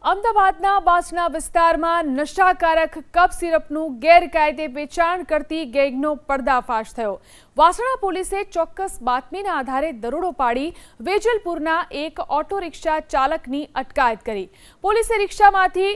અમદાવાદના બાસણા વિસ્તારમાં નશાકારક કફ સિરપનું ગેરકાયદે વેચાણ કરતી ગેંગનો પર્દાફાશ થયો। વાસણા પોલીસે ચોક્કસ બાતમીના આધારે દરોડો પાડી વેજલપુરના એક ઓટો રિક્ષા ચાલકની અટકાયત કરી। પોલીસે રિક્ષામાંથી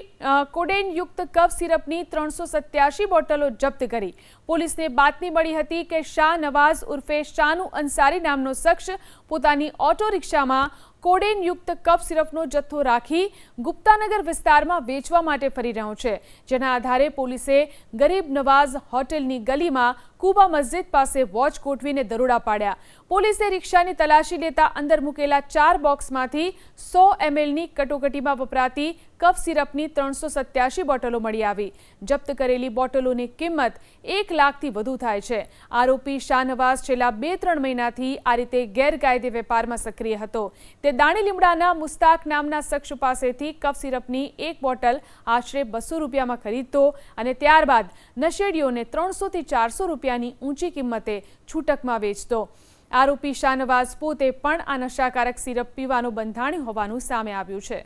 કોડેનયુક્ત કફ સિરપની 387 બોટલો જપ્ત કરી। પોલીસને બાતમી મળી હતી કે શાહ નવાઝ ઉર્ફે શાનુ અંસારી નામનો શખ્સ પોતાની ઓટો રિક્ષામાં કોડેનયુક્ત કફ સિરપનો જથ્થો રાખી ગુપ્તાનગર વિસ્તારમાં વેચવા માટે ફરી રહ્યો છે, જેના આધારે પોલીસે ગરીબ નવાઝ હોટેલની ગલીમાં કુબા મસ્જિદ પાસે વોચ ગોઠવીને દરોડા પાડ્યા। પોલીસે રિક્ષાની તલાશી લેતા અંદર મૂકેલા 4 બોક્સમાંથી 100 mlની કટોકટીમાં વપરાતી કફ સિરપની 387 બોટલો મળી આવી। જપ્ત કરેલી બોટલોની કિંમત 1 લાખથી વધુ થાય છે। આરોપી શાહનવાઝ છેલ્લા 2-3 મહિનાથી આ રીતે ગેરકાયદે વેપારમાં સક્રિય હતો। તે દાણી લીમડાના મુસ્તાક નામના શખ્સ પાસેથી કફ સિરપની 1 બોટલ આશરે 200 રૂપિયામાં ખરીદતો અને ત્યારબાદ નશેડીઓને 300 થી 400 રૂપિયાની ઊંચી કિંમતે છૂટકમાં વેચતો। આરોપી શાહનવાઝ પોતે પણ આ નશાકારક સિરપ પીવાનું બંધાણી હોવાનું સામે આવ્યું છે।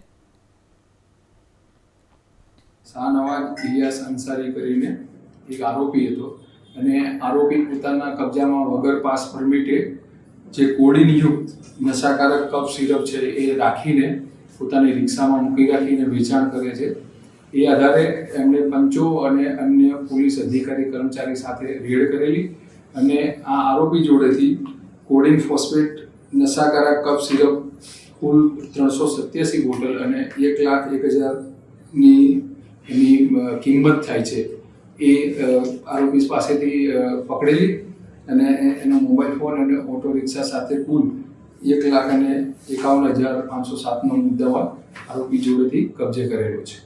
શાહનવાઝ ઇલિયાસ અંસારી કરીને એક આરોપી હતો અને આરોપી પોતાના કબજામાં વગર પાસ પરમિટે જે કોડીનયુક્ત નશાકારક કફ સિરપ છે એ રાખીને પોતાની રિક્ષામાં મૂકી રાખીને વેચાણ કરે છે। એ આધારે એમણે પંચો અને અન્ય પોલીસ અધિકારી કર્મચારી સાથે રેડ કરેલી અને આ આરોપી જોડેથી કોડિન ફોસ્ફેટ નશાકારક કફ સિરપ કુલ 387 બોટલ અને 1,01,000ની એની કિંમત થાય છે એ આરોપી પાસેથી પકડેલી અને એનો મોબાઈલ ફોન અને ઓટો રિક્ષા સાથે કુલ 1,51,507નો મુદ્દામાલ આરોપી જોડેથી કબજે કરેલો છે।